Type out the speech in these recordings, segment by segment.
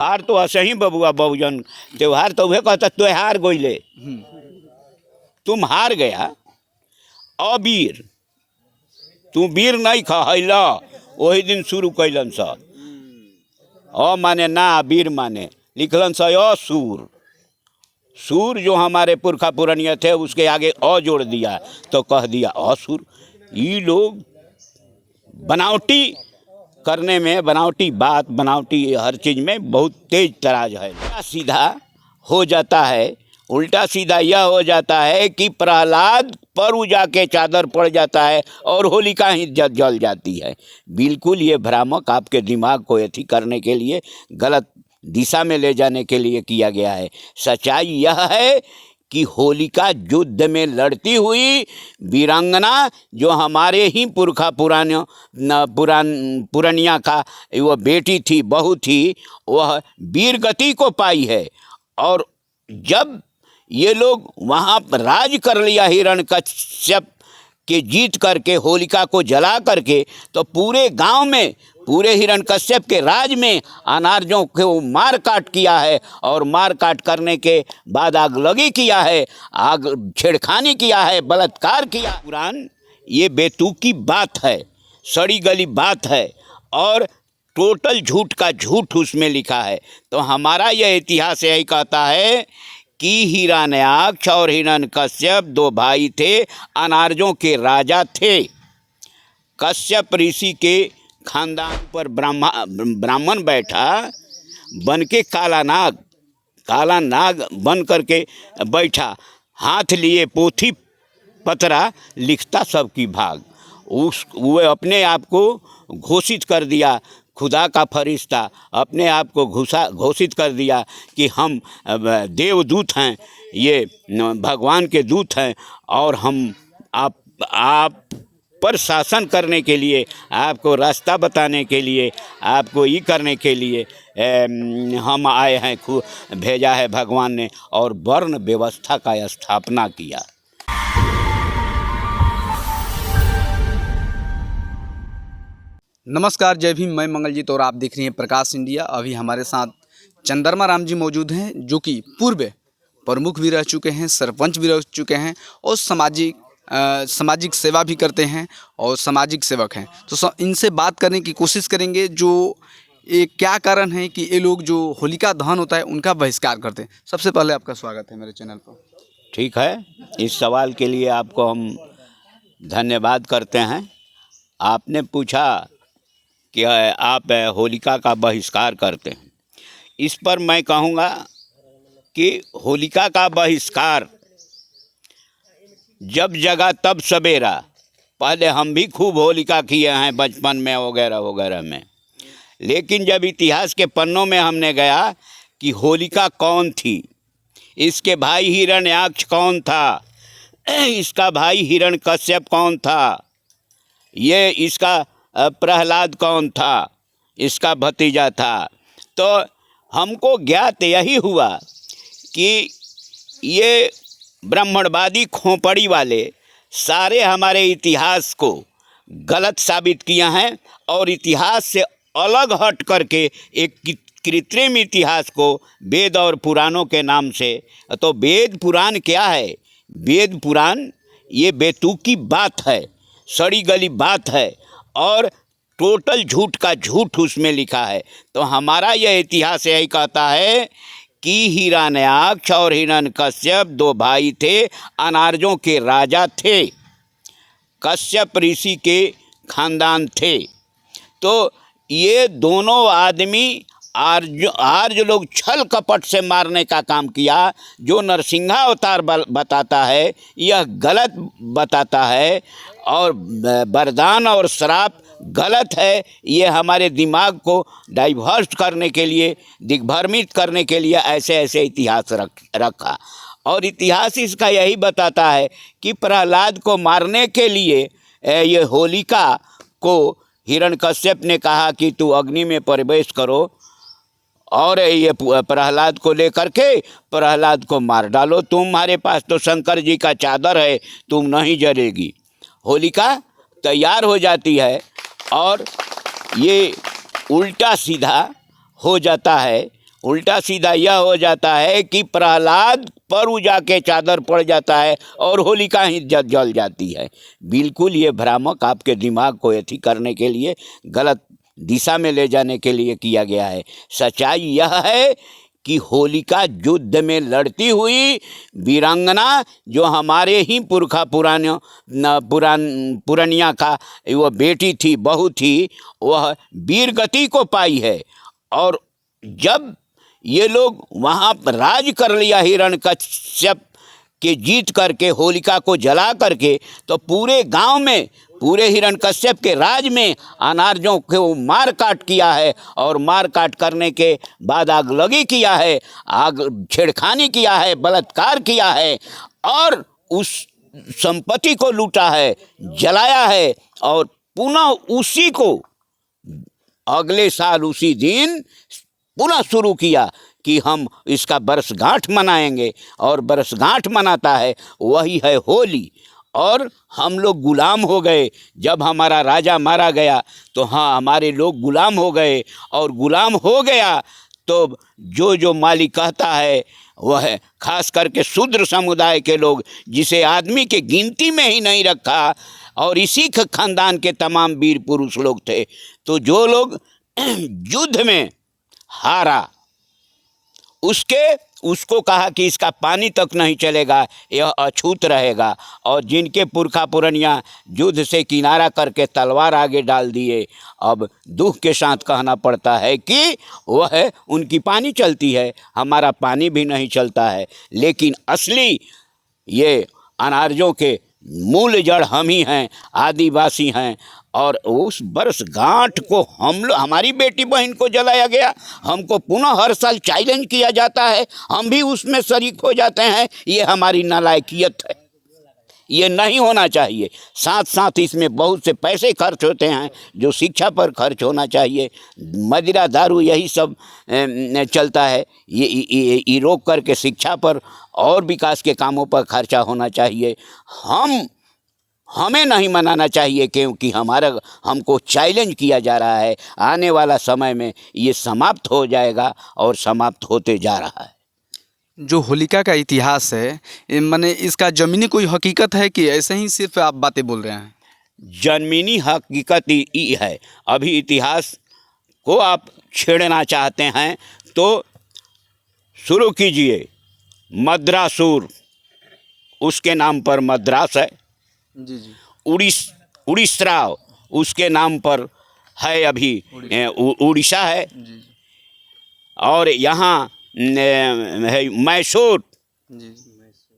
हार तो असही बबुआ बहुजन त्योहार तो वह कहता त्योहार गोइले तुम हार गया अबीर तू वीर नहीं खहैला वही दिन शुरू कैलन स माने ना वीर माने लिखलन स असुर सूर जो हमारे पुरखा पुरनिया थे उसके आगे अ जोड़ दिया तो कह दिया असुर। ये लोग बनावटी करने में बनावटी बात बनावटी हर चीज़ में बहुत तेज तराज है। उल्टा सीधा हो जाता है। उल्टा सीधा यह हो जाता है कि प्रहलाद पर उजा के चादर पड़ जाता है और होलिका ही जल जाती है। बिल्कुल ये भ्रामक आपके दिमाग को अथी करने के लिए गलत दिशा में ले जाने के लिए किया गया है। सच्चाई यह है कि होलिका युद्ध में लड़ती हुई वीरांगना जो हमारे ही पुरखा पुरानिया का वो बेटी थी बहू थी वह वीर गति को पाई है। और जब ये लोग वहाँ पर राज कर लिया हिरण्यकश्यप के जीत करके होलिका को जला करके तो पूरे गांव में पूरे हिरण्यकश्यप के राज में अनार्यों को मार काट किया है और मार काट करने के बाद आगलगी किया है, आग छेड़खानी किया है, बलात्कार किया। पुराण ये बेतुकी बात है, सड़ी गली बात है और टोटल झूठ का झूठ उसमें लिखा है। तो हमारा यह इतिहास यही कहता है कि हिरण्याक्ष और हिरण्यकश्यप दो भाई थे, अनार्यों के राजा थे। कश्यप ऋषि के खानदान पर ब्राह्मण बैठा बन के काला नाग बन करके बैठा, हाथ लिए पोथी पतरा लिखता सबकी भाग। वो अपने आप को घोषित कर दिया खुदा का फरिश्ता, अपने आप को घोषित कर दिया कि हम देवदूत हैं, ये भगवान के दूत हैं और हम आप पर शासन करने के लिए, आपको रास्ता बताने के लिए, आपको ये करने के लिए हम आए हैं, भेजा है भगवान ने और वर्ण व्यवस्था का स्थापना किया। नमस्कार, जय भीम, मैं मंगलजीत और आप देख रहे हैं प्रकाश इंडिया। अभी हमारे साथ चंद्रमा राम जी मौजूद हैं जो कि पूर्व प्रमुख भी रह चुके हैं, सरपंच भी रह चुके हैं और सामाजिक सेवा भी करते हैं और सामाजिक सेवक हैं। तो इनसे बात करने की कोशिश करेंगे जो ये क्या कारण है कि ये लोग जो होलिका दहन होता है उनका बहिष्कार करते हैं। सबसे पहले आपका स्वागत है मेरे चैनल पर। ठीक है, इस सवाल के लिए आपको हम धन्यवाद करते हैं। आपने पूछा कि आप होलिका का बहिष्कार करते हैं। इस पर मैं कहूँगा कि होलिका का बहिष्कार जब जगा तब सवेरा। पहले हम भी खूब होलिका किए हैं बचपन में वगैरह वगैरह में, लेकिन जब इतिहास के पन्नों में हमने गया कि होलिका कौन थी, इसके भाई हिरण्याक्ष कौन था, इसका भाई हिरण्यकश्यप कौन था, ये इसका प्रहलाद कौन था, इसका भतीजा था, तो हमको ज्ञात यही हुआ कि ये ब्राह्मणवादी खोपड़ी वाले सारे हमारे इतिहास को गलत साबित किए हैं और इतिहास से अलग हट करके एक कृत्रिम इतिहास को वेद और पुराणों के नाम से। तो वेद पुराण क्या है? वेद पुराण ये बेतुकी बात है, सड़ी गली बात है और टोटल झूठ का झूठ उसमें लिखा है। तो हमारा यह इतिहास यही कहता है कि हिरण्याक्ष और हिरण्यकश्यप दो भाई थे, अनार्यों के राजा थे, कश्यप ऋषि के खानदान थे। तो ये दोनों आदमी आर्य लोग छल कपट से मारने का काम किया। जो नरसिंहा अवतार बताता है यह गलत बताता है और वरदान और श्राप गलत है। ये हमारे दिमाग को डाइवर्ट करने के लिए, दिग्भ्रमित करने के लिए ऐसे ऐसे इतिहास रखा। और इतिहास इसका यही बताता है कि प्रहलाद को मारने के लिए ये होलिका को हिरण्यकश्यप ने कहा कि तू अग्नि में प्रवेश करो और ये प्रहलाद को लेकर के प्रहलाद को मार डालो, तुम्हारे पास तो शंकर जी का चादर है, तुम नहीं जलेगी। होलिका तैयार हो जाती है और ये उल्टा सीधा हो जाता है उल्टा सीधा यह हो जाता है कि प्रहलाद पर जाके चादर पड़ जाता है और होलिका ही जल जाती है। बिल्कुल ये भ्रामक आपके दिमाग को अथी करने के लिए, गलत दिशा में ले जाने के लिए किया गया है। सच्चाई यह है कि होलिका युद्ध में लड़ती हुई वीरांगना, जो हमारे ही पुरखा पुरानिया का वो बेटी थी, बहू थी, वह वीर गति को पाई है। और जब ये लोग वहाँ पर राज कर लिया हिरण्यकश्यप के जीत करके, होलिका को जला करके, तो पूरे गांव में, पूरे हिरण्यकश्यप के राज में अनार्यों को मार काट किया है। और मार काट करने के बाद आगलगी किया है, आग छेड़खानी किया है, बलात्कार किया है और उस संपत्ति को लूटा है, जलाया है। और पुनः उसी को अगले साल उसी दिन पुनः शुरू किया कि हम इसका बरसगांठ मनाएंगे। और बरसगांठ मनाता है वही है होली। और हम लोग गुलाम हो गए। जब हमारा राजा मारा गया तो हाँ, हमारे लोग गुलाम हो गए। और गुलाम हो गया तो जो मालिक कहता है वह खास करके शूद्र समुदाय के लोग, जिसे आदमी के गिनती में ही नहीं रखा, और इसी खानदान के तमाम वीर पुरुष लोग थे। तो जो लोग युद्ध में हारा, उसको कहा कि इसका पानी तक नहीं चलेगा, यह अछूत रहेगा। और जिनके पुरखा पुरनिया युद्ध से किनारा करके तलवार आगे डाल दिए, अब दुख के साथ कहना पड़ता है कि वह उनकी पानी चलती है, हमारा पानी भी नहीं चलता है। लेकिन असली ये अनार्यों के मूल जड़ हम ही हैं, आदिवासी हैं। और उस बरसगांठ को हमारी बेटी बहन को जलाया गया, हमको पुनः हर साल चैलेंज किया जाता है, हम भी उसमें शरीक हो जाते हैं। ये हमारी नालायकियत है, ये नहीं होना चाहिए। साथ साथ इसमें बहुत से पैसे खर्च होते हैं जो शिक्षा पर खर्च होना चाहिए। मदिरा दारू यही सब चलता है, ये रोक करके शिक्षा पर और विकास के कामों पर खर्चा होना चाहिए। हमें नहीं मनाना चाहिए, क्योंकि हमको चैलेंज किया जा रहा है। आने वाला समय में ये समाप्त हो जाएगा और समाप्त होते जा रहा है। जो होलिका का इतिहास है, माने इसका ज़मीनी कोई हकीकत है कि ऐसे ही सिर्फ आप बातें बोल रहे हैं? ज़मीनी हकीकत ही है। अभी इतिहास को आप छेड़ना चाहते हैं तो शुरू कीजिए। मद्रासुर, उसके नाम पर मद्रास है। जी जी। उड़ीसा उसके नाम पर है, अभी उड़ीसा है। जी। और यहाँ है मैसूर,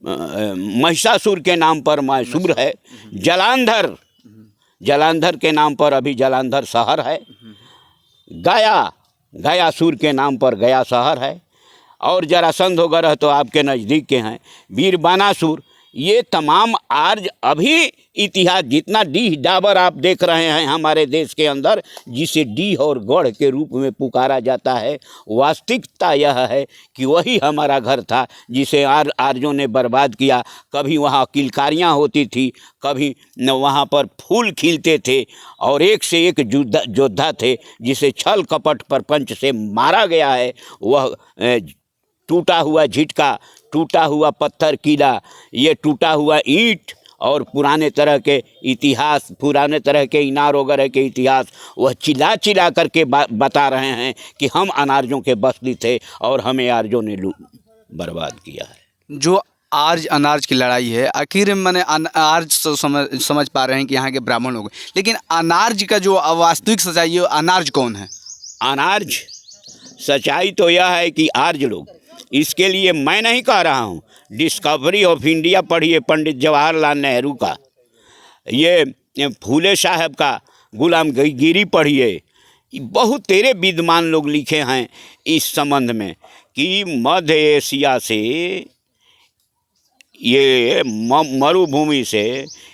महिषासुर के नाम पर मैसूर है। जलांधर के नाम पर अभी जलांधर शहर है। गयासुर के नाम पर गया शहर है। और जरासंध वगैरह तो आपके नज़दीक के हैं। वीरबानासुर, ये तमाम आर्य अभी इतिहास, जितना डीह डाबर आप देख रहे हैं हमारे देश के अंदर, जिसे डीह और गढ़ के रूप में पुकारा जाता है, वास्तविकता यह है कि वही हमारा घर था जिसे आर्यों ने बर्बाद किया। कभी वहाँ किलकारियाँ होती थी, कभी न वहाँ पर फूल खिलते थे, और एक से एक योद्धा थे जिसे छल कपट प्रपंच से मारा गया है। वह टूटा हुआ झिटका, टूटा हुआ पत्थर किला, ये टूटा हुआ ईंट और पुराने तरह के इतिहास, पुराने तरह के इनार वगैरह के इतिहास, वह चिल्ला चिल्ला करके बता रहे हैं कि हम अनार्यों के बस्ती थे और हमें आर्यों ने बर्बाद किया है। जो आर्य अनार्य की लड़ाई है, आखिर मैंने आर्य तो समझ पा रहे हैं कि यहाँ के ब्राह्मण लोग, लेकिन अनार्य का जो वास्तविक सच्चाई है, अनार्य कौन है? अनार्य सच्चाई तो यह है कि आर्य लोग, इसके लिए मैं नहीं कह रहा हूँ, डिस्कवरी ऑफ इंडिया पढ़िए पंडित जवाहरलाल नेहरू का, ये फूले साहब का गुलामगिरी पढ़िए। बहुत तेरे विद्वान लोग लिखे हैं इस संबंध में कि मध्य एशिया से, ये मरुभूमि से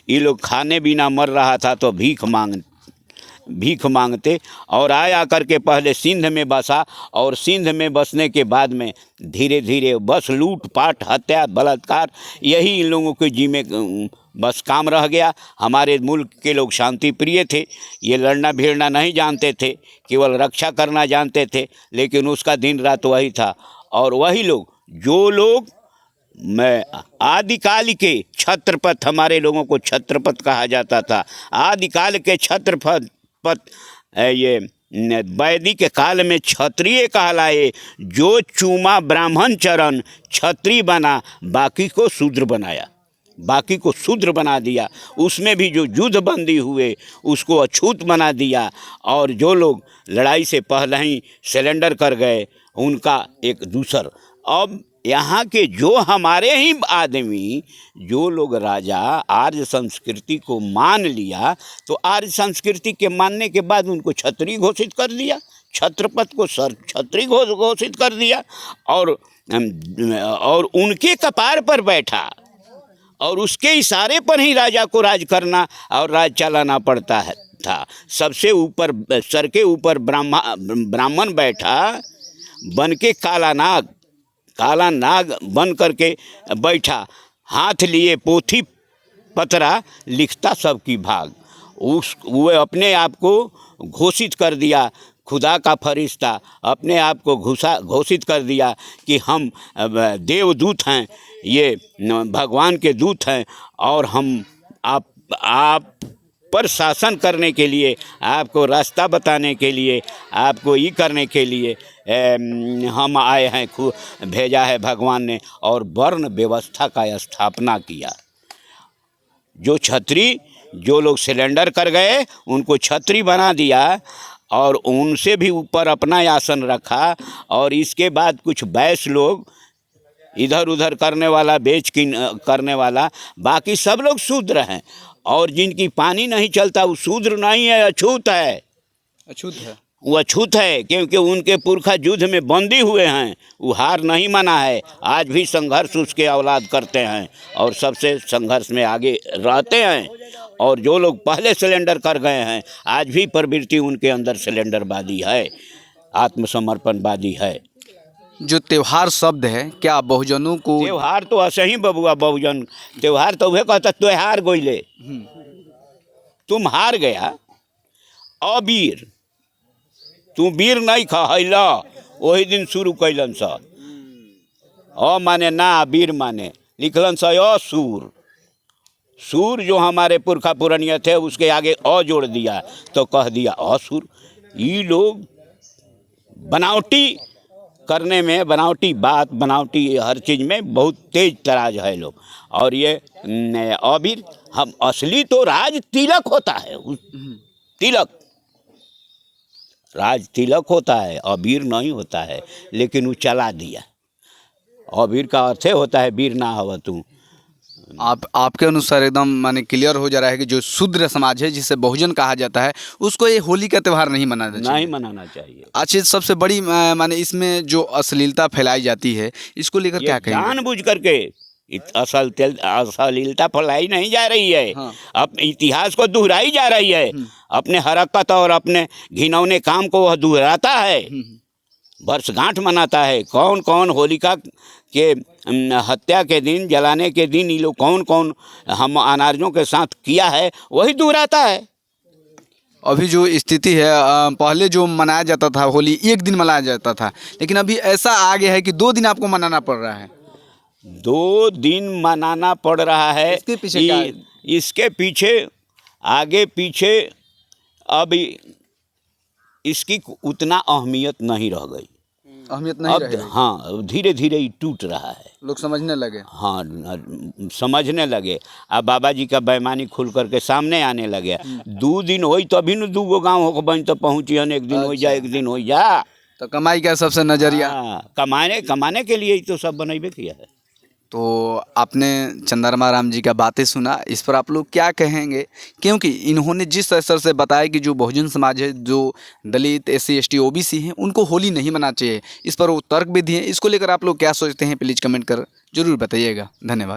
ये लोग खाने बिना मर रहा था तो भीख भीख मांगते, और आया करके पहले सिंध में बसा, और सिंध में बसने के बाद में धीरे धीरे बस लूट पाट हत्या बलात्कार यही इन लोगों के जी में बस काम रह गया। हमारे मुल्क के लोग शांति प्रिय थे, ये लड़ना भिड़ना नहीं जानते थे, केवल रक्षा करना जानते थे, लेकिन उसका दिन रात वही था। और वही लोग जो लोग मैं आदिकाल के छत्रपत, हमारे लोगों को छत्रपत कहा जाता था, आदिकाल के छत्रपत ये वैदिक काल में क्षत्रिय कहलाए, जो चूमा ब्राह्मण चरण क्षत्रिय बना, बाकी को शूद्र बनाया, बाकी को शूद्र बना दिया। उसमें भी जो युद्ध बंदी हुए उसको अछूत बना दिया, और जो लोग लड़ाई से पहले ही सरेंडर कर गए उनका एक दूसर। अब यहाँ के जो हमारे ही आदमी, जो लोग राजा आर्य संस्कृति को मान लिया, तो आर्य संस्कृति के मानने के बाद उनको क्षत्रिय घोषित कर दिया, छत्रपत को क्षत्रिय घोषित कर दिया, और उनके कपार पर बैठा, और उसके इशारे पर ही राजा को राज करना और राज चलाना पड़ता है था। सबसे ऊपर, सर के ऊपर ब्राह्मण बैठा, बन के काला नाग बन करके बैठा, हाथ लिए पोथी पतरा, लिखता सबकी भाग। वो अपने आप को घोषित कर दिया खुदा का फरिश्ता, अपने आप को घोषित कर दिया कि हम देवदूत हैं, ये भगवान के दूत हैं, और हम आप पर शासन करने के लिए, आपको रास्ता बताने के लिए, आपको ये करने के लिए हम आए हैं, भेजा है भगवान ने, और वर्ण व्यवस्था का स्थापना किया। जो क्षत्रिय, जो लोग सिलेंडर कर गए उनको क्षत्रिय बना दिया, और उनसे भी ऊपर अपना आसन रखा। और इसके बाद कुछ वैश्य लोग, इधर उधर करने वाला, बेच की करने वाला, बाकी सब लोग शूद्र हैं। और जिनकी पानी नहीं चलता वो शूद्र नहीं है, अछूत है। अछूत है, वो अछूत है, क्योंकि उनके पुरखा युद्ध में बंदी हुए हैं, वो हार नहीं माना है। आज भी संघर्ष उसके औलाद करते हैं, और सबसे संघर्ष में आगे रहते हैं। और जो लोग पहले सिलेंडर कर गए हैं, आज भी प्रवृत्ति उनके अंदर सिलेंडरवादी है, आत्मसमर्पणवादी है। जो त्योहार शब्द है, क्या बहुजनों को? त्योहार तो ऐसे ही बबुआ, बहुजन त्योहार तो वह कहता त्योहार गोइले, तुम हार गया, अबीर, तू वीर नहीं खहला, वही दिन शुरू कैलन सा, अ माने ना, वीर माने, लिखलन सा असूर। सूर जो हमारे पुरखा पुरनिया थे, उसके आगे अ जोड़ दिया तो कह दिया असुर। ये लोग बनावटी करने में, बनावटी बात, बनावटी हर चीज़ में बहुत तेज तराज है लोग। और ये अबीर, हम असली तो राज तिलक होता है, तिलक, राज तिलक होता है, अबीर नहीं होता है, लेकिन वो चला दिया। अबीर का अर्थ होता है वीर ना हवा तू। आपके अनुसार एकदम माने क्लियर हो जा रहा है कि जो शूद्र समाज है, जिसे बहुजन कहा जाता है, उसको ये होली का त्यौहार नहीं मनाना चाहिए। नहीं मनाना चाहिए। अच्छा, सबसे बड़ी माने इसमें जो अश्लीलता फैलाई जाती है, इसको लेकर क्या कहेंगे? जानबूझ करके अश्लीलता फैलाई नहीं जा रही है। हाँ। अब इतिहास को दोहराई जा रही है, अपने हरकत और अपने घिनौने काम को वह दोहराता है, वर्षगांठ मनाता है। कौन कौन होलिका के हत्या के दिन, जलाने के दिन, ये लोग कौन कौन हम अनार्यों के साथ किया है, वही दोहराता है। अभी जो स्थिति है, पहले जो मनाया जाता था होली, एक दिन मनाया जाता था, लेकिन अभी ऐसा आ गया है कि 2 दिन आपको मनाना पड़ रहा है। 2 दिन मनाना पड़ रहा है। इसके पीछे क्या है? इसके पीछे, आगे पीछे, अब इसकी उतना अहमियत नहीं रह गई, अहमियत नहीं रही। हाँ, धीरे धीरे ही टूट रहा है, लोग समझने लगे। हाँ, समझने लगे। अब बाबा जी का बेईमानी खुल करके सामने आने लगे। 2 दिन होई तो अभी न 2 गाँव हो बन तो पहुँची, एक दिन हो जा, एक दिन हो जा। तो कमाई का सबसे नजरिया, कमाने के लिए ही तो सब बनैबे किया है। तो आपने चंद्रमा राम जी का बातें सुना, इस पर आप लोग क्या कहेंगे? क्योंकि इन्होंने जिस असर से बताया कि जो बहुजन समाज है, जो दलित, SC ST OBC हैं, उनको होली नहीं मनाना चाहिए, इस पर वो तर्क भी दिए। इसको लेकर आप लोग क्या सोचते हैं? प्लीज़ कमेंट कर जरूर बताइएगा। धन्यवाद।